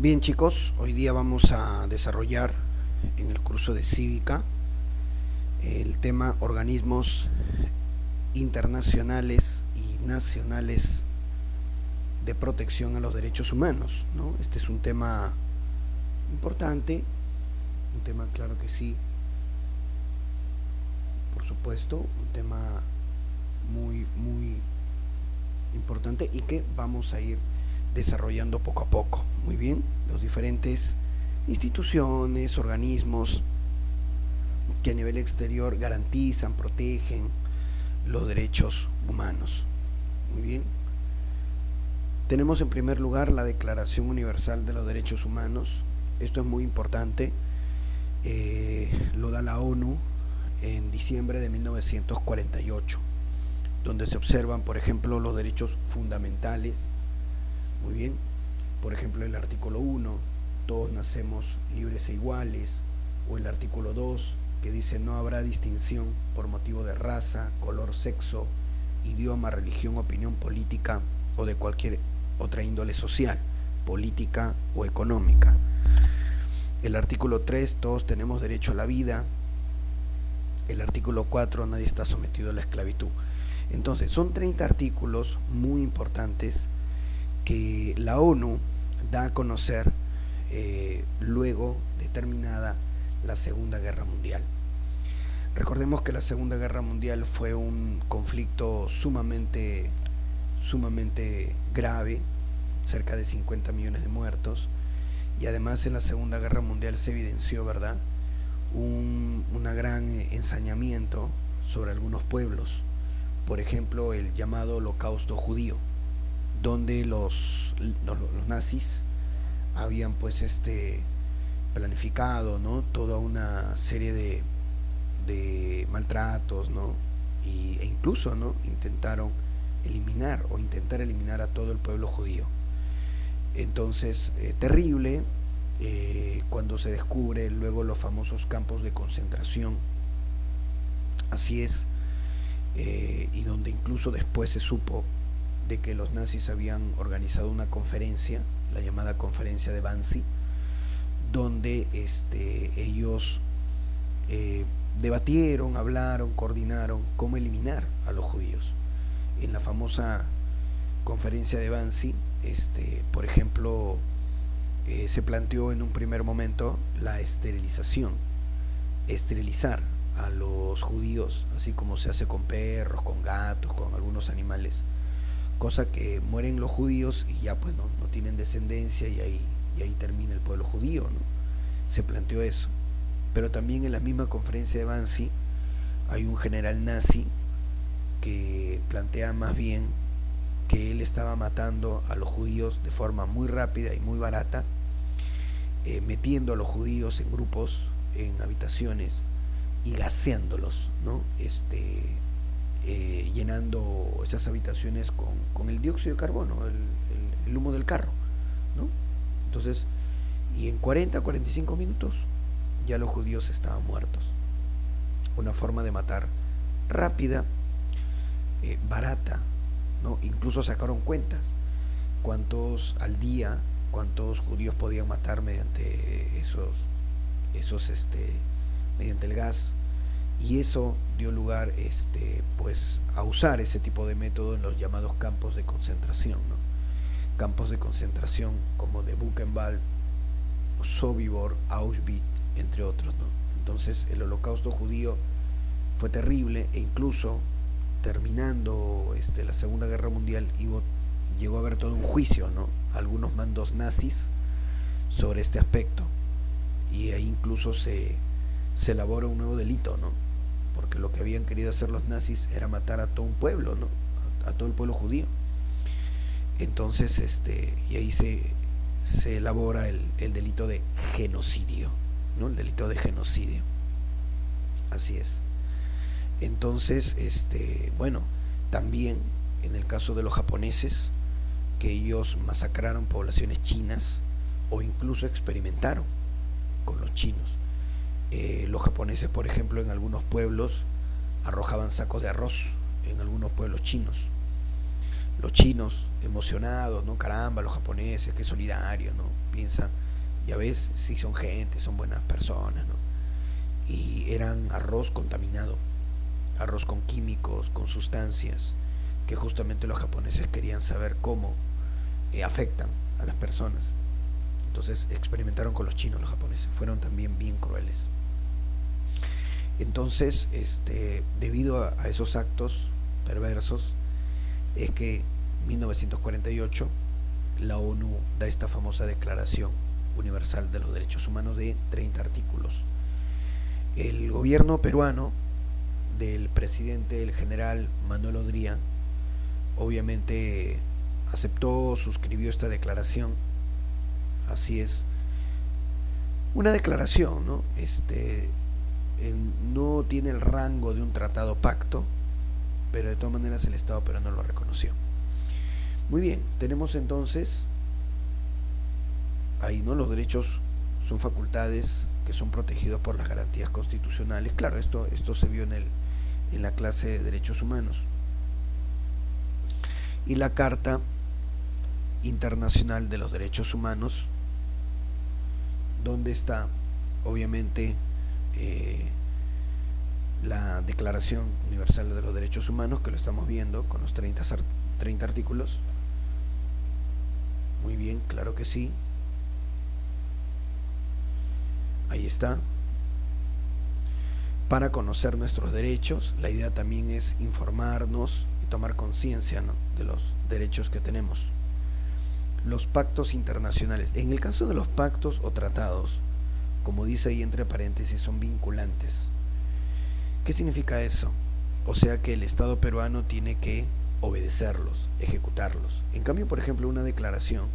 Bien chicos, hoy día vamos a desarrollar en el curso de cívica el tema organismos internacionales y nacionales de protección a los derechos humanos, ¿no? Este es un tema importante, un tema claro que sí, por supuesto, un tema muy importante y que vamos a ir desarrollando poco a poco. Muy bien, los diferentes instituciones, organismos que a nivel exterior garantizan, protegen los derechos humanos. Muy bien. Tenemos en primer lugar la Declaración Universal de los Derechos Humanos. Esto es muy importante. Lo da la ONU en diciembre de 1948, donde se observan, por ejemplo, los derechos fundamentales. Muy bien. Por ejemplo, el artículo 1, todos nacemos libres e iguales, o el artículo 2, que dice no habrá distinción por motivo de raza, color, sexo, idioma, religión, opinión política o de cualquier otra índole social, política o económica. El artículo 3, todos tenemos derecho a la vida. El artículo 4, nadie está sometido a la esclavitud. Entonces, son 30 artículos muy importantes que la ONU da a conocer luego de terminada la Segunda Guerra Mundial. Recordemos que la Segunda Guerra Mundial fue un conflicto sumamente grave, cerca de 50 millones de muertos, y además en la Segunda Guerra Mundial se evidenció, ¿verdad?, una gran ensañamiento sobre algunos pueblos, por ejemplo el llamado Holocausto judío, donde los nazis habían pues planificado, ¿no?, toda una serie de maltratos, ¿no?, e incluso, ¿no?, intentar eliminar a todo el pueblo judío. Entonces, terrible, cuando se descubre luego los famosos campos de concentración, así es, y donde incluso después se supo de que los nazis habían organizado una conferencia, la llamada conferencia de Wannsee, donde ellos debatieron, hablaron, coordinaron cómo eliminar a los judíos. En la famosa conferencia de Wannsee, por ejemplo, se planteó en un primer momento la esterilizar a los judíos, así como se hace con perros, con gatos, con algunos animales, cosa que mueren los judíos y ya pues no tienen descendencia y ahí termina el pueblo judío, ¿no? Se planteó eso. Pero también en la misma conferencia de Wannsee hay un general nazi que plantea más bien que él estaba matando a los judíos de forma muy rápida y muy barata, metiendo a los judíos en grupos, en habitaciones y gaseándolos, ¿no? Llenando esas habitaciones con el dióxido de carbono, el humo del carro, ¿no? Entonces, y en 40-45 minutos ya los judíos estaban muertos. Una forma de matar rápida, barata, ¿no? Incluso sacaron cuentas cuántos al día, cuántos judíos podían matar mediante mediante el gas, y eso dio lugar pues a usar ese tipo de método en los llamados campos de concentración, ¿no? Campos de concentración como de Buchenwald, Sobibor, Auschwitz, entre otros, ¿no? Entonces el holocausto judío fue terrible, e incluso terminando la Segunda Guerra Mundial llegó a haber todo un juicio, ¿no?, algunos mandos nazis sobre este aspecto, y ahí incluso se elabora un nuevo delito, ¿no?, porque lo que habían querido hacer los nazis era matar a todo un pueblo, ¿no?, a todo el pueblo judío. Entonces y ahí se elabora el delito de genocidio, ¿no?, el delito de genocidio. Así es. Entonces, bueno, también en el caso de los japoneses, que ellos masacraron poblaciones chinas o incluso experimentaron con los chinos. Los japoneses, por ejemplo, en algunos pueblos arrojaban sacos de arroz, en algunos pueblos chinos, Los chinos emocionados, ¿no? Caramba, los japoneses, qué solidarios, ¿no? Piensan, ya ves, sí son gente, son buenas personas, ¿no? Y eran arroz contaminado, arroz con químicos, con sustancias, que justamente los japoneses querían saber cómo afectan a las personas. Entonces experimentaron con los chinos los japoneses, fueron también bien crueles. Entonces, debido a esos actos perversos, es que en 1948 la ONU da esta famosa Declaración Universal de los Derechos Humanos de 30 artículos. El gobierno peruano del presidente, el general Manuel Odría, obviamente aceptó, suscribió esta declaración. Así es, una declaración, ¿no? No tiene el rango de un tratado pacto, pero de todas maneras el Estado peruano lo reconoció. Muy bien, tenemos entonces ahí, ¿no? Los derechos son facultades que son protegidos por las garantías constitucionales. Claro, esto se vio en la clase de derechos humanos. Y la Carta Internacional de los Derechos Humanos, donde está obviamente la Declaración Universal de los Derechos Humanos, que lo estamos viendo con los 30 artículos. Muy bien, claro que sí. Ahí está. Para conocer nuestros derechos, la idea también es informarnos y tomar conciencia, ¿no?, de los derechos que tenemos. Los pactos internacionales. En el caso de los pactos o tratados, como dice ahí entre paréntesis, son vinculantes. ¿Qué significa eso? O sea que el Estado peruano tiene que obedecerlos, ejecutarlos. En cambio, por ejemplo, una declaración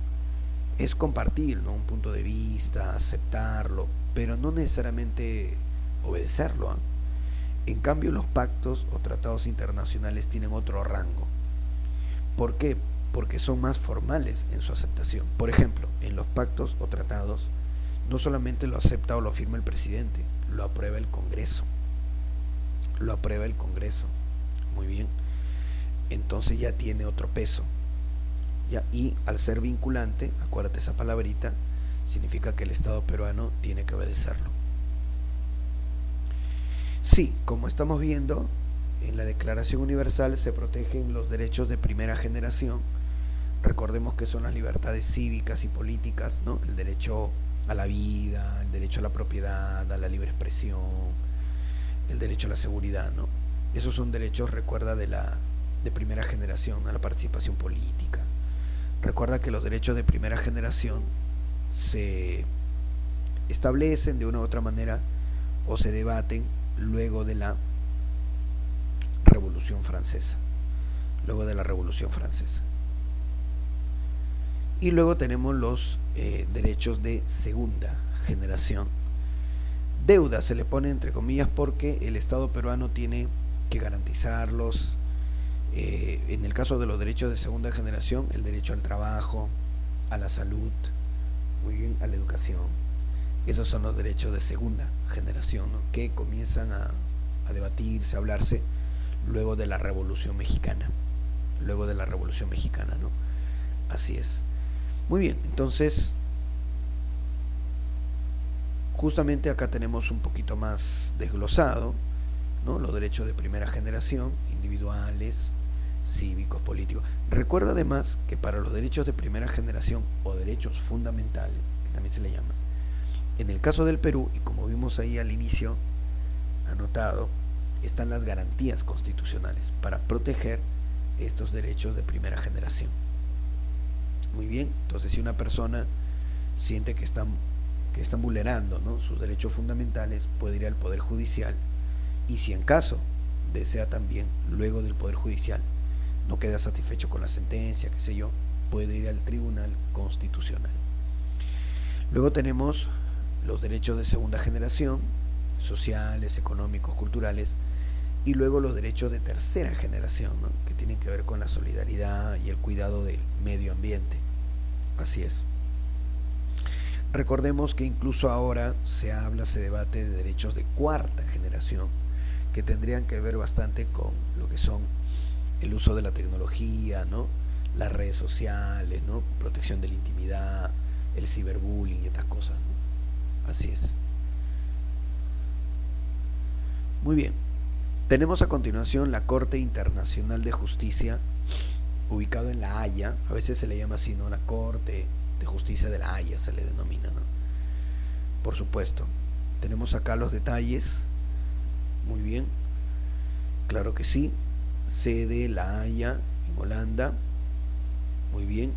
es compartir, ¿no?, un punto de vista, aceptarlo, pero no necesariamente obedecerlo, ¿eh? En cambio, los pactos o tratados internacionales tienen otro rango. ¿Por qué? Porque son más formales en su aceptación. Por ejemplo, en los pactos o tratados no solamente lo acepta o lo firma el presidente, lo aprueba el Congreso. Lo aprueba el Congreso. Muy bien. Entonces ya tiene otro peso. ¿Ya? Y al ser vinculante, acuérdate esa palabrita, significa que el Estado peruano tiene que obedecerlo. Sí, como estamos viendo, en la Declaración Universal se protegen los derechos de primera generación. Recordemos que son las libertades cívicas y políticas, ¿no? El derecho a la vida, el derecho a la propiedad, a la libre expresión, el derecho a la seguridad, ¿no? Esos son derechos, recuerda, de primera generación, a la participación política. Recuerda que los derechos de primera generación se establecen de una u otra manera o se debaten luego de la Revolución Francesa. Luego de la Revolución Francesa. Y luego tenemos los derechos de segunda generación. Deuda se le pone entre comillas porque el Estado peruano tiene que garantizarlos. En el caso de los derechos de segunda generación, el derecho al trabajo, a la salud, muy bien, a la educación. Esos son los derechos de segunda generación, ¿no?, que comienzan a debatirse, a hablarse luego de la Revolución Mexicana. Luego de la Revolución Mexicana, ¿no? Así es. Muy bien, entonces justamente acá tenemos un poquito más desglosado, ¿no?, los derechos de primera generación, individuales, cívicos, políticos. Recuerda además que para los derechos de primera generación o derechos fundamentales, que también se le llama, en el caso del Perú, y como vimos ahí al inicio anotado, están las garantías constitucionales para proteger estos derechos de primera generación. Muy bien, entonces si una persona siente que están vulnerando, ¿no?, sus derechos fundamentales, puede ir al Poder Judicial, y si en caso desea también, luego del Poder Judicial, no queda satisfecho con la sentencia, qué sé yo, puede ir al Tribunal Constitucional. Luego tenemos los derechos de segunda generación, sociales, económicos, culturales, y luego los derechos de tercera generación, ¿no?, que tienen que ver con la solidaridad y el cuidado del medio ambiente. Así es. Recordemos que incluso ahora se debate de derechos de cuarta generación, que tendrían que ver bastante con lo que son el uso de la tecnología, ¿no?, las redes sociales, ¿no? Protección de la intimidad, el ciberbullying y estas cosas, ¿no? Así es. Muy bien. Tenemos a continuación la Corte Internacional de Justicia, ubicado en La Haya. A veces se le llama así, ¿no? La Corte de Justicia de La Haya se le denomina, ¿no? Por supuesto. Tenemos acá los detalles. Muy bien. Claro que sí. Sede La Haya, en Holanda. Muy bien.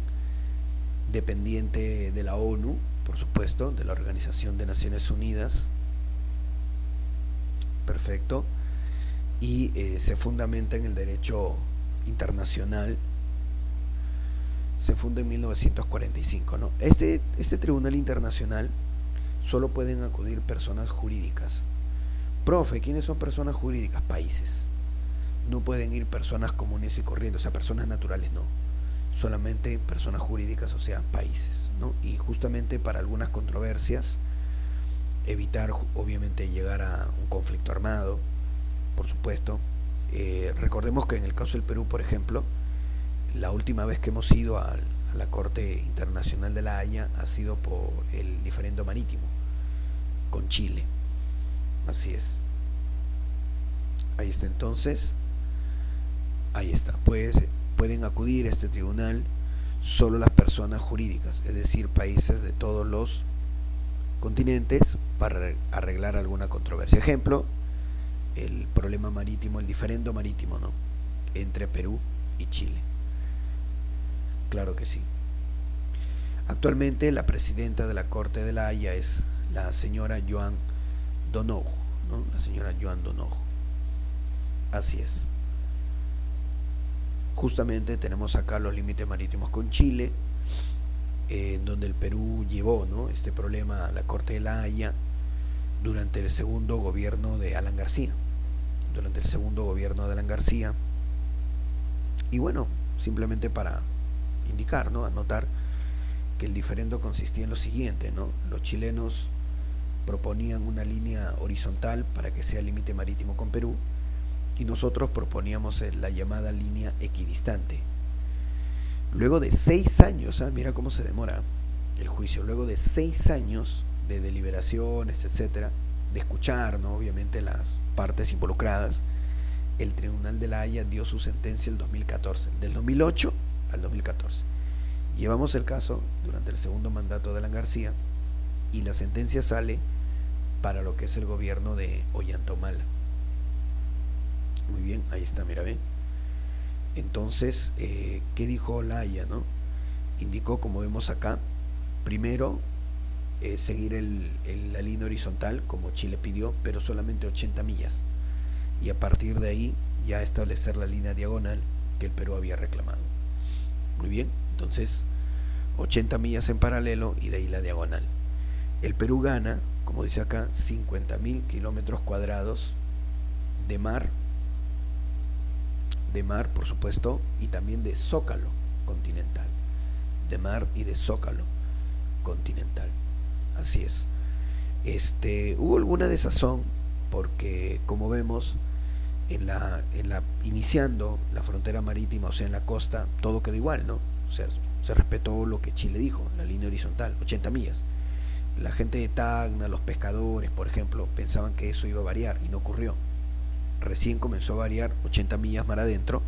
Dependiente de la ONU, por supuesto, de la Organización de Naciones Unidas. Perfecto. Y se fundamenta en el derecho internacional. Se funda en 1945, ¿no? Este tribunal internacional solo pueden acudir personas jurídicas. Profe, ¿quiénes son personas jurídicas? Países. No pueden ir personas comunes y corrientes, o sea, personas naturales no. Solamente personas jurídicas, o sea, países, ¿no? Y justamente para algunas controversias, evitar obviamente llegar a un conflicto armado, por supuesto. Recordemos que en el caso del Perú, por ejemplo, la última vez que hemos ido a la Corte Internacional de La Haya ha sido por el diferendo marítimo con Chile. Así es. Ahí está entonces. Ahí está. Pueden acudir a este tribunal solo las personas jurídicas, es decir, países de todos los continentes, para arreglar alguna controversia. Ejemplo, el problema marítimo, el diferendo marítimo, ¿no? Entre Perú y Chile. Claro que sí. Actualmente la presidenta de la Corte de La Haya es la señora Joan Donoghue, ¿no? La señora Joan Donoghue. Así es. Justamente tenemos acá los límites marítimos con Chile, en donde el Perú llevó, ¿no? este problema a la Corte de La Haya durante el segundo gobierno de Alan García. Y bueno, simplemente para indicar, ¿no? Anotar que el diferendo consistía en lo siguiente, ¿no? Los chilenos proponían una línea horizontal para que sea límite marítimo con Perú, y nosotros proponíamos la llamada línea equidistante. Luego de 6 años, mira cómo se demora el juicio, luego de 6 años de deliberaciones, etcétera, de escuchar, ¿no? obviamente las partes involucradas, el Tribunal de La Haya dio su sentencia el 2014, del 2008 al 2014. Llevamos el caso durante el segundo mandato de Alan García y la sentencia sale para lo que es el gobierno de Ollanta Humala. Muy bien, ahí está, mira, ven. Entonces, ¿qué dijo La Haya, no? Indicó, como vemos acá, primero seguir la línea horizontal, como Chile pidió, pero solamente 80 millas. Y a partir de ahí ya establecer la línea diagonal que el Perú había reclamado. Muy bien, entonces 80 millas en paralelo y de ahí la diagonal. El Perú gana, como dice acá, 50.000 kilómetros cuadrados de mar, por supuesto, y también de zócalo continental, de mar y de zócalo continental. Así es. Hubo alguna desazón porque, como vemos, iniciando la frontera marítima, o sea, en la costa, todo quedó igual, ¿no? O sea, se respetó lo que Chile dijo, la línea horizontal, 80 millas. La gente de Tacna, los pescadores, por ejemplo, pensaban que eso iba a variar y no ocurrió. Recién comenzó a variar 80 millas mar adentro,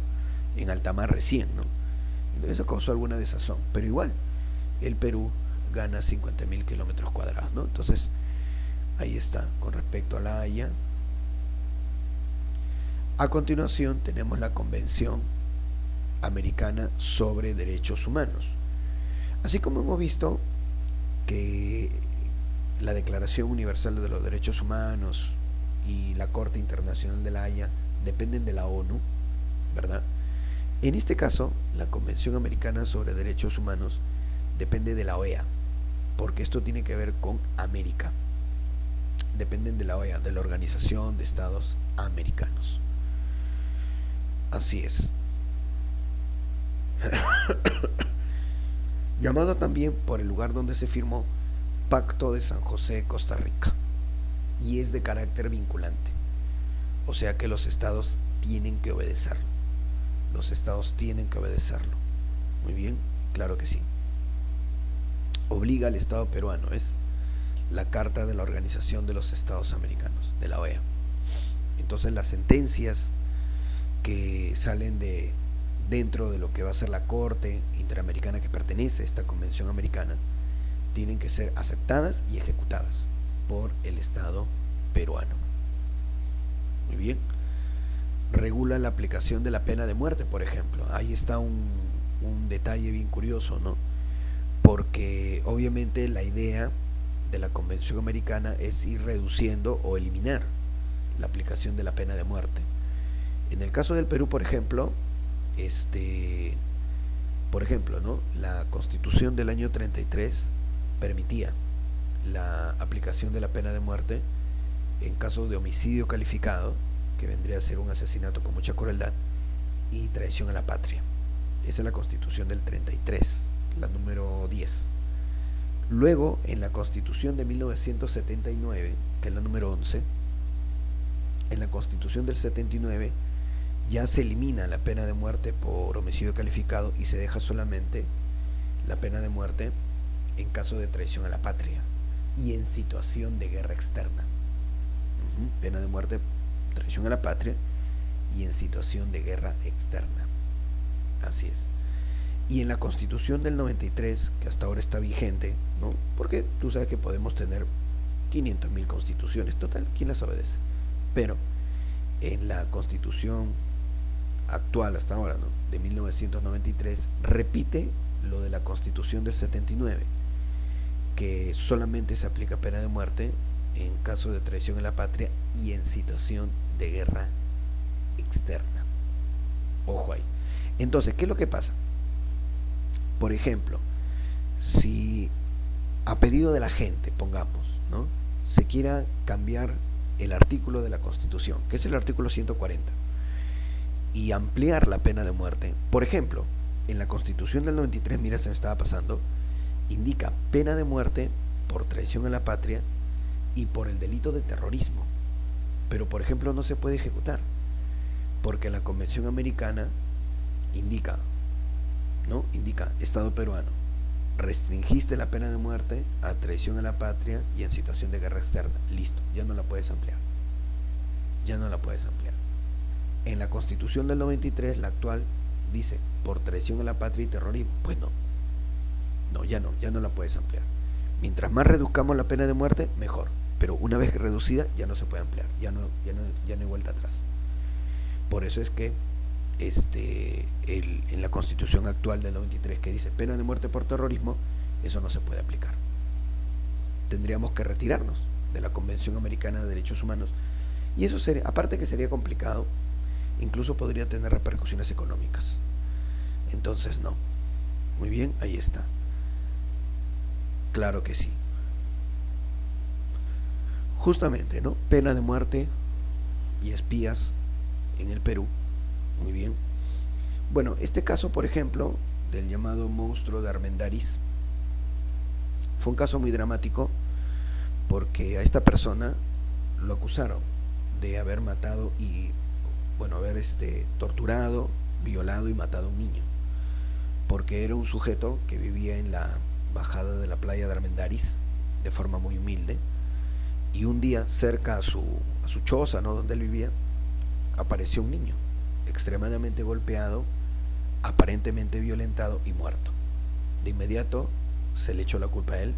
en alta mar recién, ¿no? Entonces eso causó alguna desazón, pero igual, el Perú gana 50.000 kilómetros cuadrados, ¿no? Entonces, ahí está, con respecto a La Haya. A continuación tenemos la Convención Americana sobre Derechos Humanos. Así como hemos visto que la Declaración Universal de los Derechos Humanos y la Corte Internacional de La Haya dependen de la ONU, ¿verdad? En este caso, la Convención Americana sobre Derechos Humanos depende de la OEA, porque esto tiene que ver con América. Dependen de la OEA, de la Organización de Estados Americanos. Así es. Llamado también por el lugar donde se firmó Pacto de San José, Costa Rica, y es de carácter vinculante, o sea que los estados tienen que obedecerlo. Muy Muy bien, claro que sí. Obliga al Estado peruano, es la Carta de la Organización de los Estados Americanos, de la OEA. Entonces las sentencias que salen de dentro de lo que va a ser la Corte Interamericana que pertenece a esta Convención Americana tienen que ser aceptadas y ejecutadas por el Estado peruano. Muy bien. Regula la aplicación de la pena de muerte, por ejemplo. Ahí está un detalle bien curioso, ¿no? Porque obviamente la idea de la Convención Americana es ir reduciendo o eliminar la aplicación de la pena de muerte. En el caso del Perú, por ejemplo, ¿no? La Constitución del año 33 permitía la aplicación de la pena de muerte en casos de homicidio calificado, que vendría a ser un asesinato con mucha crueldad, y traición a la patria. Esa es la Constitución del 33, la número 10. Luego, en la Constitución de 1979, que es la número 11, en la Constitución del 79 ya se elimina la pena de muerte por homicidio calificado y se deja solamente la pena de muerte en caso de traición a la patria y en situación de guerra externa. Pena de muerte, traición a la patria y en situación de guerra externa. Así es. Y en la Constitución del 93, que hasta ahora está vigente, ¿no? Porque tú sabes que podemos tener 500.000 constituciones, total, ¿quién las obedece? Pero en la Constitución actual hasta ahora, ¿no? De 1993, repite lo de la Constitución del 79, que solamente se aplica pena de muerte en caso de traición a la patria y en situación de guerra externa. Ojo ahí. Entonces, ¿qué es lo que pasa? Por ejemplo, si a pedido de la gente, pongamos, ¿no? Se quiera cambiar el artículo de la Constitución, que es el artículo 140, y ampliar la pena de muerte. Por ejemplo, en la Constitución del 93, mira, se me estaba pasando, indica pena de muerte por traición a la patria y por el delito de terrorismo. Pero, por ejemplo, no se puede ejecutar, porque la Convención Americana indica, ¿no? Indica, Estado peruano, restringiste la pena de muerte a traición a la patria y en situación de guerra externa. Listo, ya no la puedes ampliar. Ya no la puedes ampliar. En la Constitución del 93, la actual, dice, por traición a la patria y terrorismo. Pues no. No, ya no la puedes ampliar. Mientras más reduzcamos la pena de muerte, mejor. Pero una vez reducida, ya no se puede ampliar. Ya no hay vuelta atrás. Por eso es que en la Constitución actual del 93, que dice pena de muerte por terrorismo, eso no se puede aplicar. Tendríamos que retirarnos de la Convención Americana de Derechos Humanos, y eso sería, aparte que sería complicado, incluso podría tener repercusiones económicas. Entonces no. Muy bien, ahí está. Claro que sí. Justamente, ¿no? Pena de muerte y espías en el Perú. Muy bien. Bueno, este caso, por ejemplo, del llamado monstruo de Armendáriz, fue un caso muy dramático porque a esta persona lo acusaron de haber matado y, bueno, haber torturado, violado y matado a un niño, porque era un sujeto que vivía en la bajada de la playa de Armendáriz de forma muy humilde, y un día cerca a su choza, ¿no?, donde él vivía, apareció un niño extremadamente golpeado, aparentemente violentado y muerto. De inmediato se le echó la culpa a él.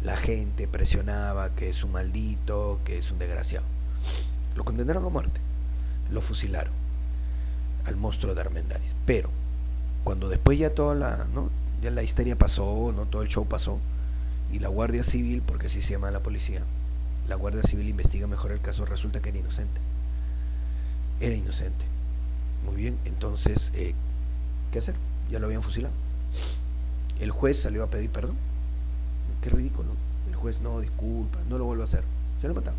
La gente presionaba que es un maldito, que es un desgraciado. Lo condenaron a muerte, lo fusilaron al monstruo de Armendáriz. Pero cuando después ya ya la histeria pasó, no, todo el show pasó, y la Guardia Civil, porque así se llama la policía, la Guardia Civil investiga mejor el caso, resulta que era inocente. Era inocente. Muy bien, entonces, ¿qué hacer? Ya lo habían fusilado. El juez salió a pedir perdón. Qué ridículo. El juez, no, disculpa, no lo vuelvo a hacer. Se lo mataron.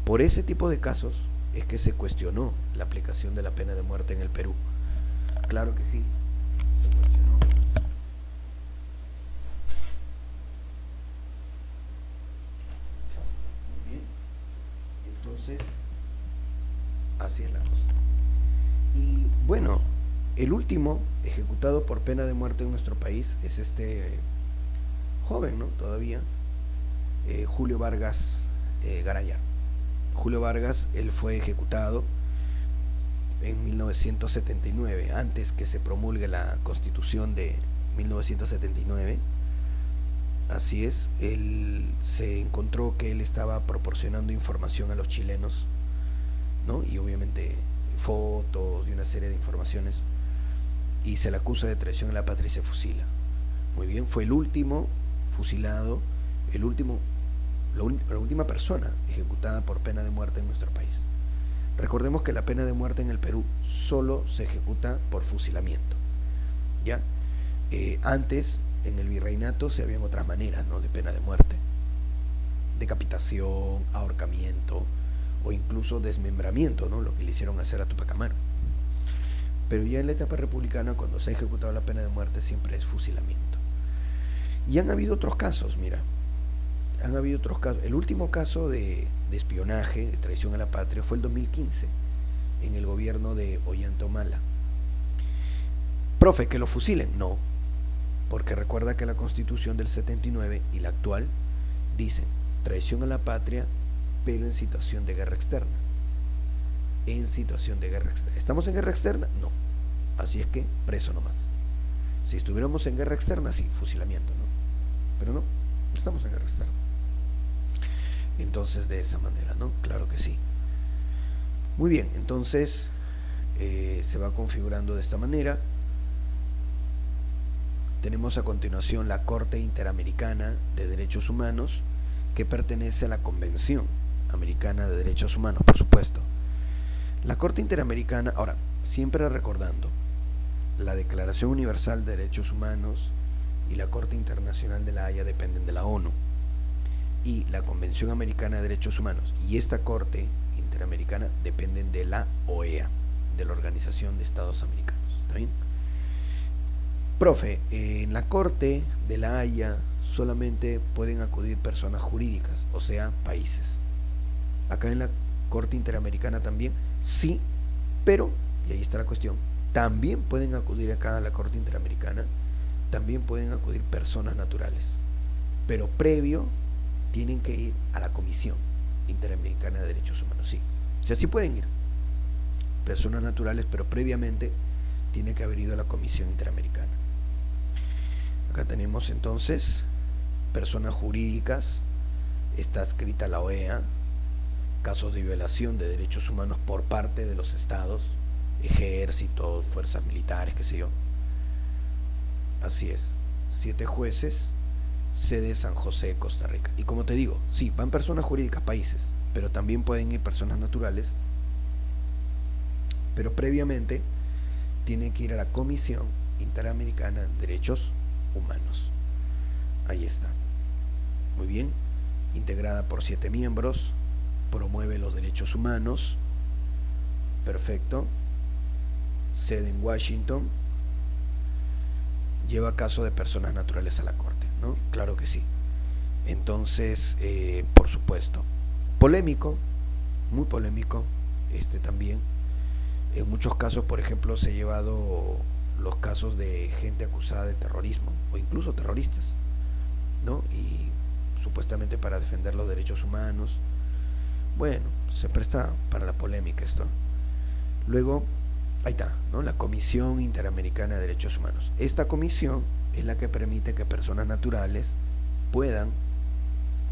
Por ese tipo de casos es que se cuestionó la aplicación de la pena de muerte en el Perú. Claro que sí, se cuestionó. Muy bien. Entonces, así es la cosa. Y bueno, El último ejecutado por pena de muerte en nuestro país es este joven, ¿no? Todavía, Julio Vargas Garayar. Julio Vargas, él fue ejecutado en 1979, antes que se promulgue la Constitución de 1979. Así es, él se encontró que él estaba proporcionando información a los chilenos, ¿no? Y obviamente fotos y una serie de informaciones, y se le acusa de traición a la patria y se fusila. Muy bien, fue el último fusilado, la última persona ejecutada por pena de muerte en nuestro país. Recordemos que la pena de muerte en el Perú solo se ejecuta por fusilamiento, ¿ya? Antes, en el virreinato, se habían otras maneras, ¿no?, de pena de muerte: decapitación, ahorcamiento o incluso desmembramiento, ¿no?, lo que le hicieron hacer a Tupac Amaru. Pero ya en la etapa republicana, cuando se ha ejecutado la pena de muerte, siempre es fusilamiento. Y han habido otros casos, mira, han habido otros casos. El último caso de espionaje, de traición a la patria, fue el 2015, en el gobierno de Ollanta Humala. Profe, ¿que lo fusilen? No, porque recuerda que la Constitución del 79 y la actual dicen traición a la patria, pero en situación de guerra externa. En situación de guerra externa. ¿Estamos en guerra externa? No. Así es que preso nomás. Si estuviéramos en guerra externa, sí, fusilamiento, ¿no? Pero no estamos en guerra externa. Entonces, de esa manera, ¿no? Claro que sí. Muy bien, entonces se va configurando de esta manera. Tenemos a continuación la Corte Interamericana de Derechos Humanos, que pertenece a la Convención Americana de Derechos Humanos, por supuesto. La Corte Interamericana, ahora, siempre recordando, la Declaración Universal de Derechos Humanos y la Corte Internacional de la Haya dependen de la ONU, y la Convención Americana de Derechos Humanos y esta Corte Interamericana dependen de la OEA, de la Organización de Estados Americanos. ¿Está bien? Profe, en la Corte de la Haya solamente pueden acudir personas jurídicas, o sea, países. Acá en la Corte Interamericana también, sí, pero, y ahí está la cuestión, también pueden acudir acá a la Corte Interamericana, también pueden acudir personas naturales, pero previo tienen que ir a la Comisión Interamericana de Derechos Humanos, sí. O sea, sí pueden ir personas naturales, pero previamente tiene que haber ido a la Comisión Interamericana. Acá tenemos entonces personas jurídicas, está escrita la OEA, casos de violación de derechos humanos por parte de los estados, ejércitos, fuerzas militares, qué sé yo. Así es, 7 jueces, sede San José, Costa Rica. Y como te digo, sí, van personas jurídicas, países, pero también pueden ir personas naturales, pero previamente tienen que ir a la Comisión Interamericana de Derechos Humanos. Ahí está. Muy bien, integrada por 7 miembros, promueve los derechos humanos, perfecto, sede en Washington, lleva caso de personas naturales a la corte, ¿no? Claro que sí. Entonces, por supuesto, polémico, muy polémico, también. En muchos casos, por ejemplo, se ha llevado los casos de gente acusada de terrorismo o incluso terroristas, ¿no? Y supuestamente para defender los derechos humanos. Bueno, se presta para la polémica esto. Luego, ahí está, ¿no? La Comisión Interamericana de Derechos Humanos. Esta comisión es la que permite que personas naturales puedan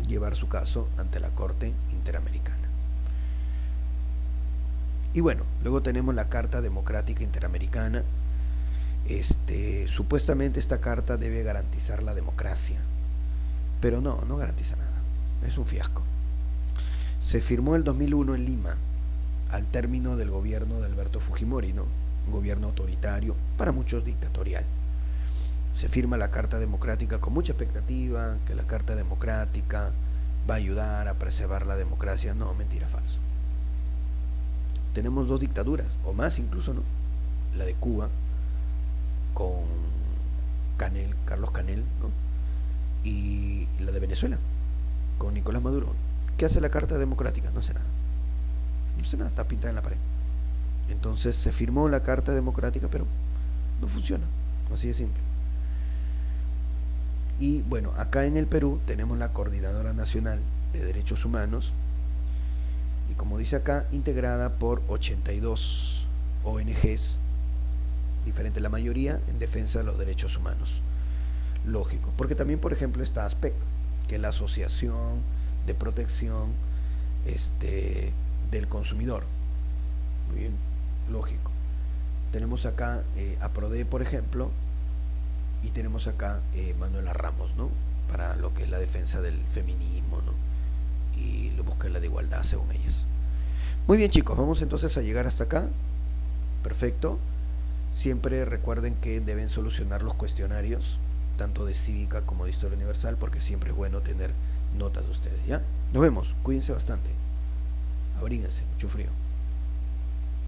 llevar su caso ante la Corte Interamericana. Y bueno, luego tenemos la Carta Democrática Interamericana. Supuestamente esta carta debe garantizar la democracia, pero no garantiza nada, es un fiasco. Se firmó el 2001 en Lima, al término del gobierno de Alberto Fujimori, ¿no? Un gobierno autoritario, para muchos dictatorial. Se firma la Carta Democrática con mucha expectativa, que la Carta Democrática va a ayudar a preservar la democracia. No, mentira, falso. Tenemos 2 dictaduras, o más incluso, ¿no? La de Cuba, con Carlos Canel, ¿no? Y la de Venezuela, con Nicolás Maduro. ¿Qué hace la Carta Democrática? No hace nada. No hace nada, está pintada en la pared. Entonces se firmó la Carta Democrática, pero no funciona, así de simple. Y bueno, acá en el Perú tenemos la Coordinadora Nacional de Derechos Humanos, y como dice acá, integrada por 82 ONGs, diferente la mayoría, en defensa de los derechos humanos. Lógico, porque también, por ejemplo, está ASPEC, que es la Asociación de Protección del Consumidor. Muy bien, lógico. Tenemos acá APRODE, por ejemplo, y tenemos acá Manuela Ramos, ¿no? Para lo que es la defensa del feminismo, ¿no? Y la búsqueda de igualdad, según ellas. Muy bien, chicos, vamos entonces a llegar hasta acá. Perfecto. Siempre recuerden que deben solucionar los cuestionarios, tanto de cívica como de historia universal, porque siempre es bueno tener notas de ustedes, ¿ya? Nos vemos, cuídense bastante. Abríguense, mucho frío.